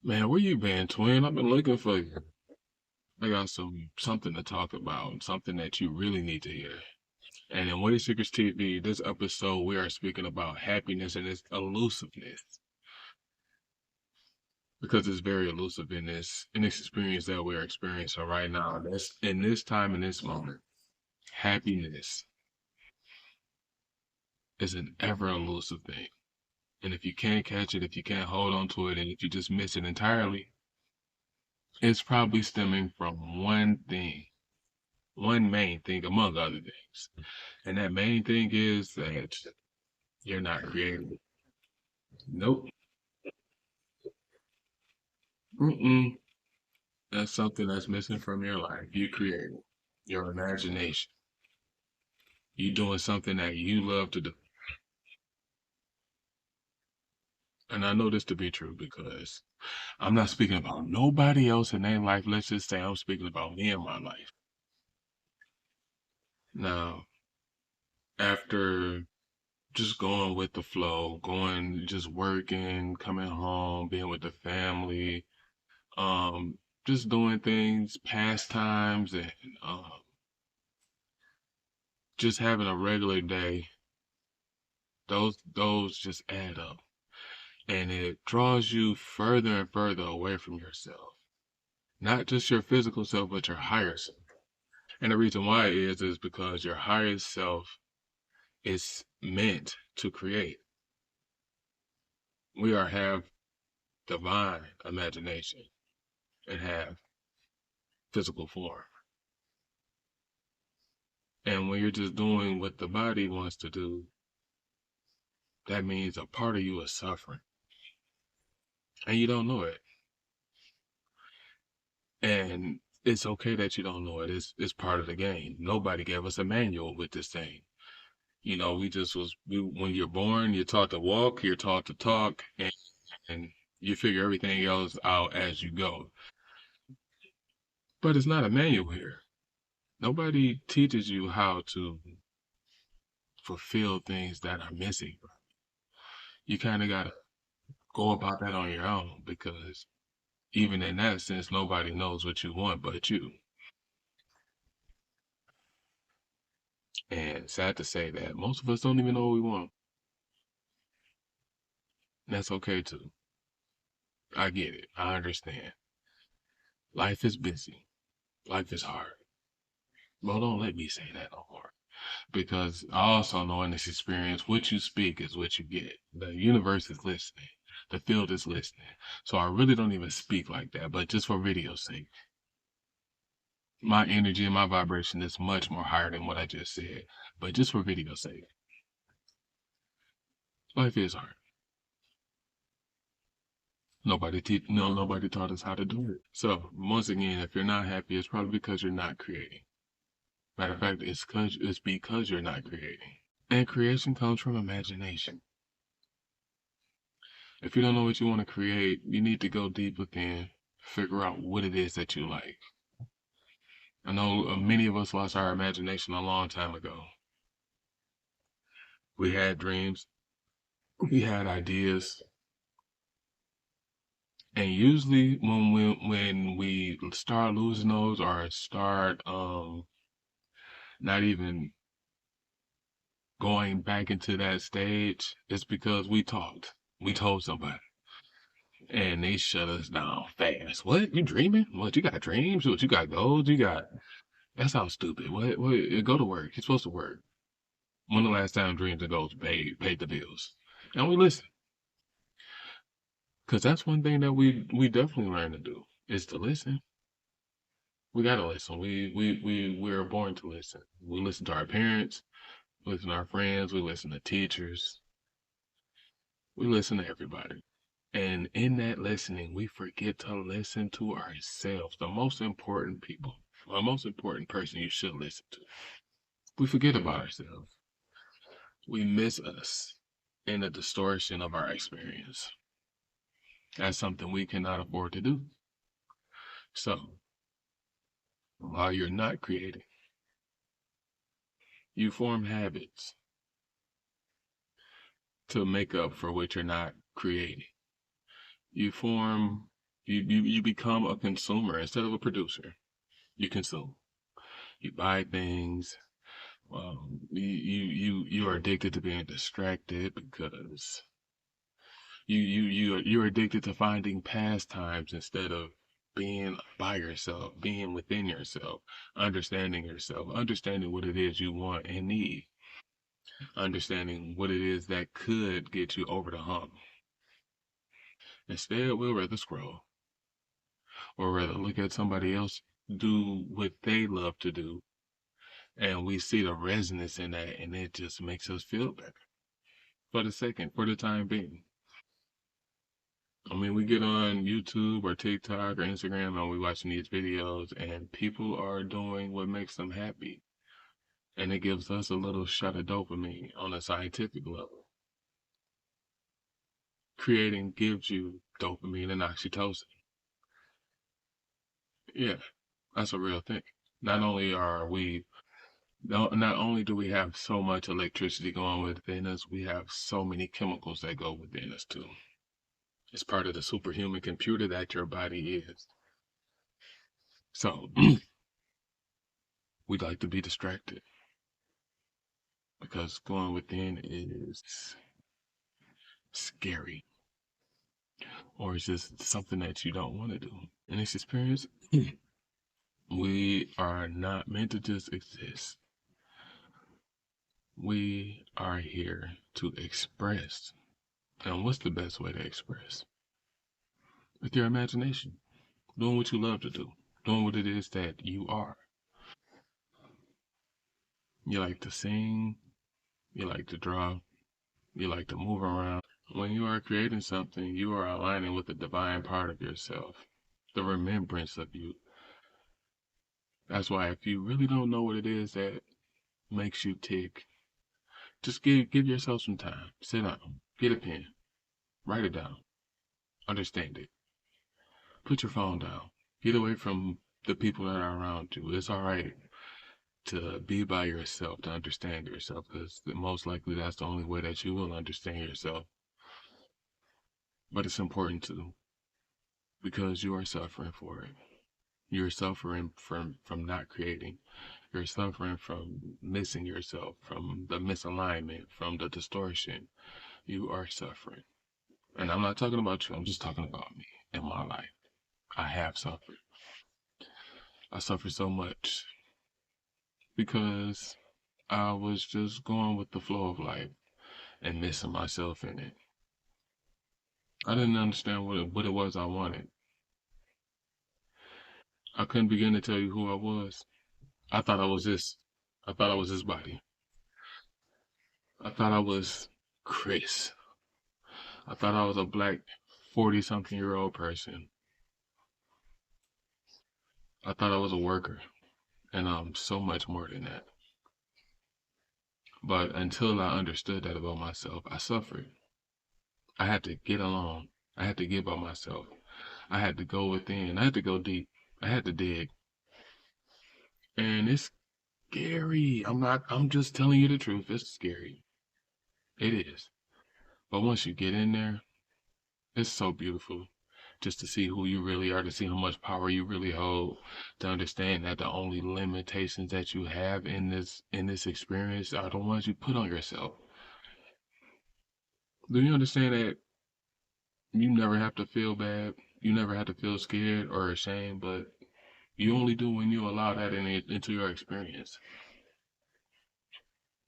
Man, where you been, twin? I've been looking for you. I got something to talk about, something that you really need to hear. And in Way Secrets TV, this episode we are speaking about happiness and its elusiveness. Because it's very elusive in this experience that we're experiencing right now. That's in this time, in this moment. Happiness is an ever elusive thing. And if you can't catch it, if you can't hold on to it, and if you just miss it entirely, it's probably stemming from one thing, one main thing among other things. And that main thing is that you're not creative. Nope. Mm-mm. That's something that's missing from your life. You create your imagination. You doing something that you love to do. And I know this to be true because I'm not speaking about nobody else in their life. Let's just say I'm speaking about me and my life. Now, after just going with the flow, going, just working, coming home, being with the family, um, just doing things, pastimes, and just having a regular day, those just add up, and it draws you further and further away from yourself, not just your physical self, but your higher self. And the reason why is because your higher self is meant to create. We are have divine imagination and have physical form. And when you're just doing what the body wants to do, that means a part of you is suffering and you don't know it. And it's okay that you don't know it. It's part of the game. Nobody gave us a manual with this thing. We just when you're born, you're taught to walk, you're taught to talk, and you figure everything else out as you go. But it's not a manual here. Nobody teaches you how to fulfill things that are missing. You kind of gotta go about that on your own because even in that sense, nobody knows what you want but you. And sad to say that most of us don't even know what we want. And that's okay too. I get it. I understand. Life is busy. Life is hard. Well, don't let me say that no more. Because I also know in this experience, what you speak is what you get. The universe is listening. The field is listening. So I really don't even speak like that. But just for video's sake, my energy and my vibration is much more higher than what I just said. But just for video's sake, life is hard. Nobody taught us how to do it. So once again, if you're not happy, it's probably because you're not creating. Matter of fact, it's because you're not creating. And creation comes from imagination. If you don't know what you want to create, you need to go deep within, figure out what it is that you like. I know many of us lost our imagination a long time ago. We had dreams, we had ideas, and usually when we start losing those or start not even going back into that stage, it's because we talked. We told somebody. And they shut us down fast. What? You dreaming? What? You got dreams? What? You got goals? You got. That sounds stupid. What? What? Go to work. You're supposed to work. When the last time dreams and goals paid the bills? And we listen, because that's one thing that we definitely learn to do is to listen. We gotta listen. We're born to listen. We listen to our parents. We listen to our friends. We listen to teachers. We listen to everybody. And in that listening, we forget to listen to ourselves, the most important people, the most important person you should listen to. We forget about ourselves. We miss us in the distortion of our experience. That's something we cannot afford to do. So, while you're not creating, you form habits to make up for what you're not creating. You form You become a consumer instead of a producer. You consume. You buy things. You are addicted to being distracted because you're addicted to finding pastimes instead of being by yourself, being within yourself, understanding what it is you want and need, understanding what it is that could get you over the hump. Instead, we'll rather scroll or rather look at somebody else do what they love to do, and we see the resonance in that, and it just makes us feel better for the time being. I mean, we get on YouTube or TikTok or Instagram and we watching these videos, and people are doing what makes them happy. And it gives us a little shot of dopamine on a scientific level. Creating gives you dopamine and oxytocin. Yeah, that's a real thing. Not only are we, not only do we have so much electricity going within us, we have so many chemicals that go within us too. It's part of the superhuman computer that your body is. So we like to be distracted because going within is scary or it's just something that you don't want to do. In this experience, we are not meant to just exist. We are here to express. And what's the best way to express? With your imagination, doing what you love to do, doing what it is that you are. You like to sing, you like to draw, you like to move around. When you are creating something, you are aligning with the divine part of yourself, the remembrance of you. That's why if you really don't know what it is that makes you tick, just give yourself some time. Sit down, get a pen, write it down, understand it. Put your phone down. Get away from the people that are around you. It's all right to be by yourself, to understand yourself, because most likely that's the only way that you will understand yourself. But it's important to because you are suffering for it. You're suffering from not creating. You're suffering from missing yourself, from the misalignment, from the distortion. You are suffering. And I'm not talking about you, I'm just talking about me in my life. I have suffered. I suffered so much because I was just going with the flow of life and missing myself in it. I didn't understand what it was I wanted. I couldn't begin to tell you who I was. I thought I was this. I thought I was this body. I thought I was Chris. I thought I was a black 40 something year old person. I thought I was a worker. And I'm so much more than that. But until I understood that about myself, I suffered. I had to get alone. I had to get by myself. I had to go within. I had to go deep. I had to dig. And it's scary. I'm just telling you the truth. It's scary. It is. But once you get in there, it's so beautiful just to see who you really are, to see how much power you really hold, to understand that the only limitations that you have in this experience are the ones you put on yourself. Do you understand that you never have to feel bad? You never have to feel scared or ashamed, but you only do when you allow that into your experience.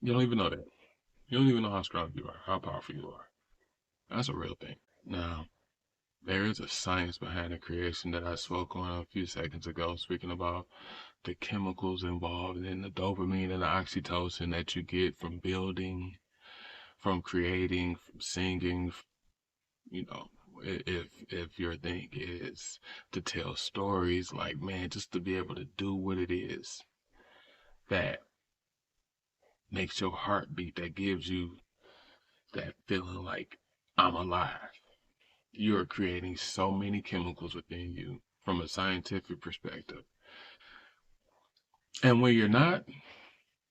You don't even know that. You don't even know how strong you are, how powerful you are. That's a real thing. Now, there is a science behind the creation that I spoke on a few seconds ago, speaking about the chemicals involved in the dopamine and the oxytocin that you get from building, from creating, from singing. You know, if your thing is to tell stories, like man, just to be able to do what it is that makes your heart beat, that gives you that feeling like I'm alive. You're creating so many chemicals within you from a scientific perspective. And when you're not,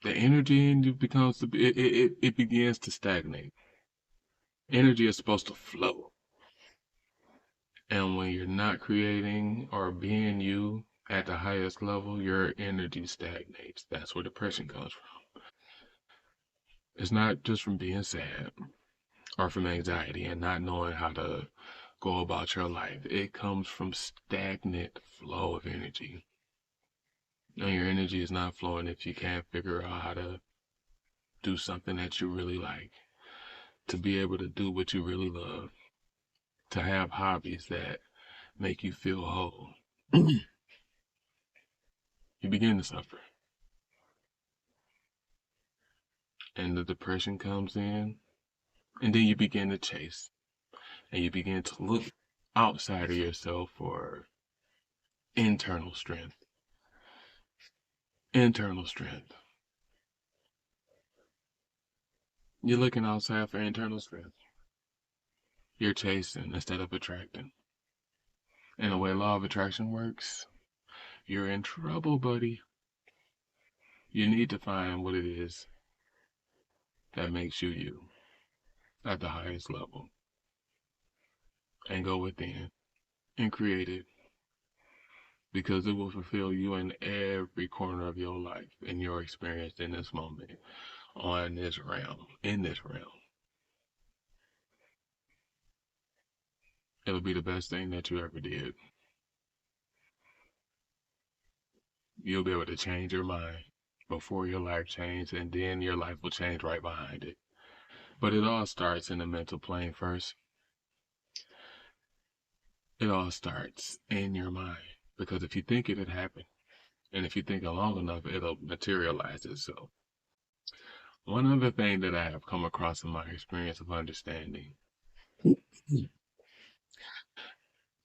the energy in you becomes it begins to stagnate. Energy is supposed to flow. And And when you're not creating or being you at the highest level, your energy stagnates. That's where depression comes from. It's not just from being sad or from anxiety and not knowing how to go about your life. It comes from stagnant flow of energy. And your energy is not flowing if you can't figure out how to do something that you really like, to be able to do what you really love, to have hobbies that make you feel whole. You begin to suffer. And the depression comes in, and then you begin to chase, and you begin to look outside of yourself for internal strength. Internal strength. You're looking outside for internal strength. You're chasing instead of attracting. And the way law of attraction works, you're in trouble, buddy. You need to find what it is that makes you you at the highest level and go within and create it, because it will fulfill you in every corner of your life and your experience in this moment, on this realm, in this realm. It'll be the best thing that you ever did. You'll be able to change your mind before your life changes, and then your life will change right behind it. But it all starts in the mental plane first. It all starts in your mind. Because if you think it'll happen, and if you think it long enough, it'll materialize itself. One other thing that I have come across in my experience of understanding,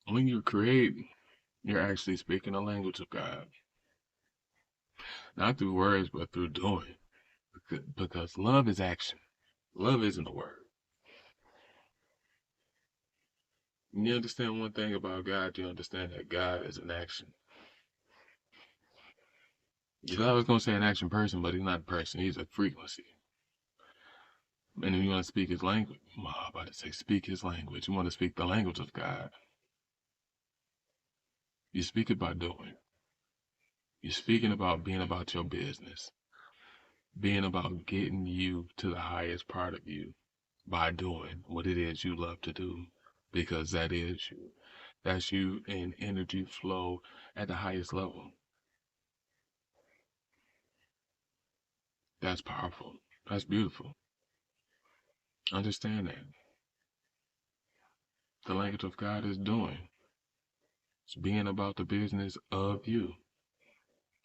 when you create, you're actually speaking the language of God. Not through words, but through doing. Because love is action. Love isn't a word. You understand one thing about God, you understand that God is an action. You thought I was going to say an action person, but he's not a person. He's a frequency. And if you want to speak his language, I'm about to say speak his language. You want to speak the language of God. You speak it by doing. You're speaking about being about your business. Being about getting you to the highest part of you by doing what it is you love to do. Because that is you. That's you in energy flow at the highest level. That's powerful. That's beautiful. Understand that. The language of God is doing. It's being about the business of you.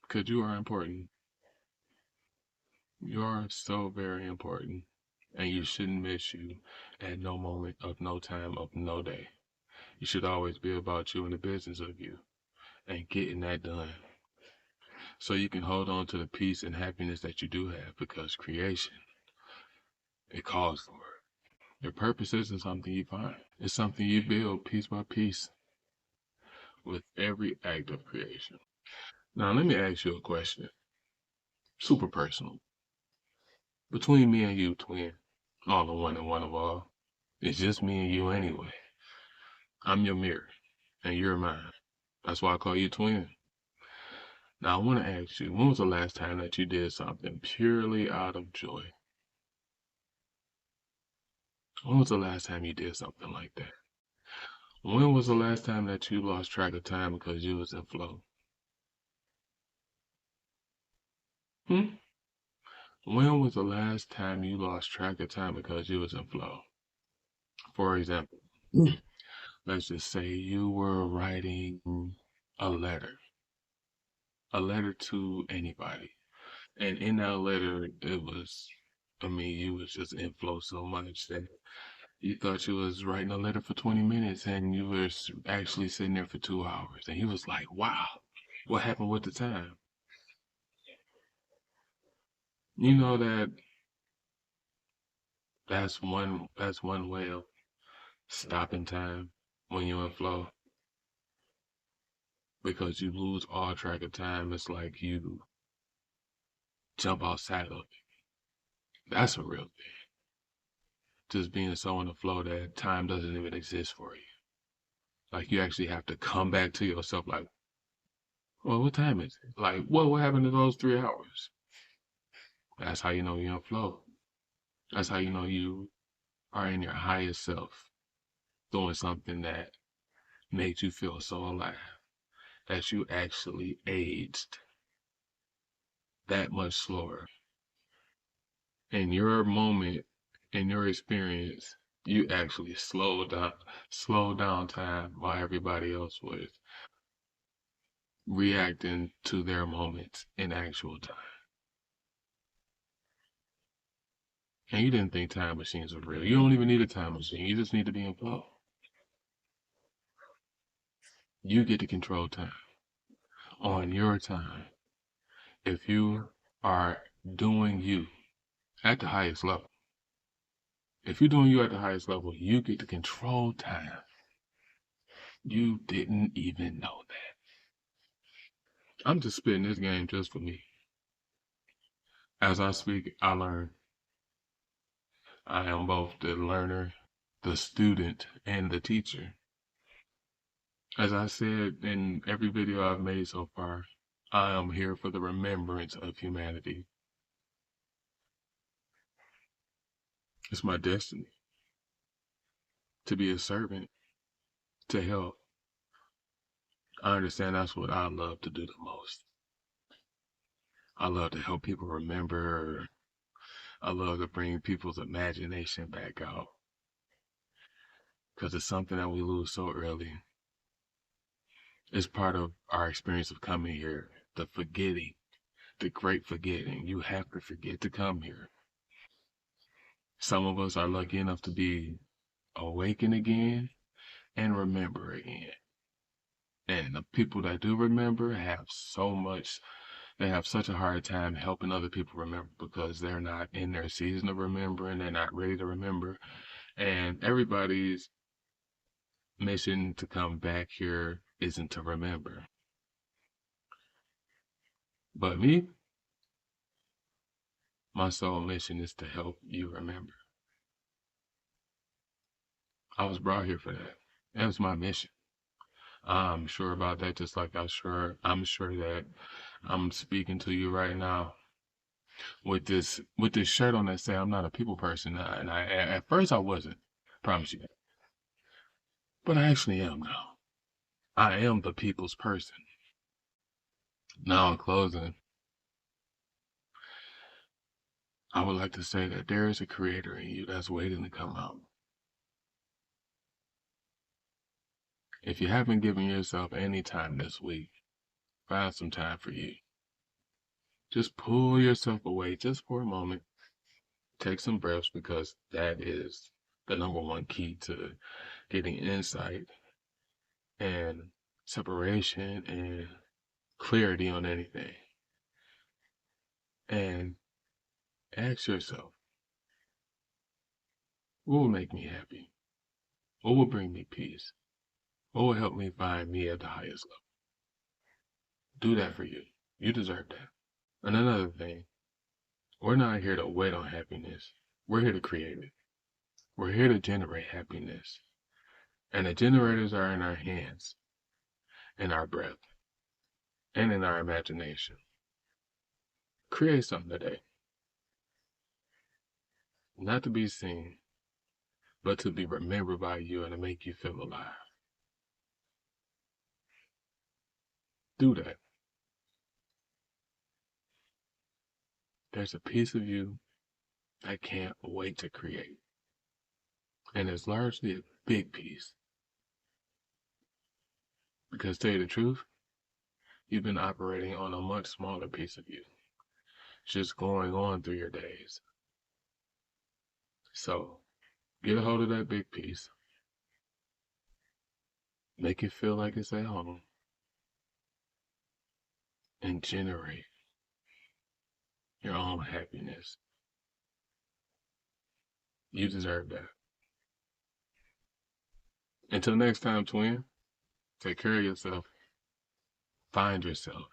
Because you are important. You are so very important. And you shouldn't miss you at no moment of no time of no day. You should always be about you and the business of you and getting that done. So you can hold on to the peace and happiness that you do have, because creation, it calls for it. Your purpose isn't something you find. It's something you build piece by piece with every act of creation. Now, let me ask you a question. Super personal. Between me and you, twin, all in one and one of all, it's just me and you anyway. I'm your mirror, and you're mine. That's why I call you twin. Now, I want to ask you, when was the last time that you did something purely out of joy? When was the last time you did something like that? When was the last time that you lost track of time because you was in flow? Hmm? When was the last time you lost track of time because you was in flow? For example, let's just say you were writing a letter, a letter to anybody. And in that letter, you was just in flow so much that you thought you was writing a letter for 20 minutes and you were actually sitting there for 2 hours. And he was like, wow, what happened with the time? You know that's one way of stopping time when you're in flow, because you lose all track of time. It's like you jump outside of it. That's a real thing. Just being so in the flow that time doesn't even exist for you. Like you actually have to come back to yourself like, well, what time is it? Like, what happened to those 3 hours? That's how you know you're in flow. That's how you know you are in your highest self, doing something that made you feel so alive, that you actually aged that much slower. In your moment, in your experience, you actually slow down time while everybody else was reacting to their moments in actual time. And you didn't think time machines were real. You don't even need a time machine. You just need to be in flow. You get to control time on your time. If you are doing you at the highest level, if you're doing you at the highest level, you get to control time. You didn't even know that. I'm just spitting this game just for me. As I speak, I learn. I am both the learner, the student, and the teacher. As I said in every video I've made so far, I am here for the remembrance of humanity. It's my destiny to be a servant, to help. I understand that's what I love to do the most. I love to help people remember. I love to bring people's imagination back out because it's something that we lose so early. It's part of our experience of coming here, the forgetting, the great forgetting. You have to forget to come here. Some of us are lucky enough to be awakened again and remember again. And the people that do remember have they have such a hard time helping other people remember because they're not in their season of remembering, they're not ready to remember. And everybody's mission to come back here isn't to remember. But me, my sole mission is to help you remember. I was brought here for that. That was my mission. I'm sure about that, just like I'm sure that I'm speaking to you right now with this shirt on that say I'm not a people person. And I at first I wasn't, promise you that. But I actually am now. I am the people's person. Now in closing, I would like to say that there is a creator in you that's waiting to come out. If you haven't given yourself any time this week, find some time for you. Just pull yourself away just for a moment. Take some breaths because that is the number one key to getting insight and separation and clarity on anything. And ask yourself, what will make me happy? What will bring me peace? What will help me find me at the highest level? Do that for you. You deserve that. And another thing, we're not here to wait on happiness. We're here to create it. We're here to generate happiness. And the generators are in our hands, in our breath, and in our imagination. Create something today. Not to be seen, but to be remembered by you and to make you feel alive. Do that. There's a piece of you that can't wait to create. And it's largely a big piece. Because to tell you the truth, you've been operating on a much smaller piece of you, just going on through your days. So get a hold of that big piece. Make it feel like it's at home. And generate your own happiness. You deserve that. Until next time, twin, take care of yourself, find yourself,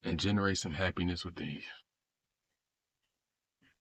and generate some happiness within you.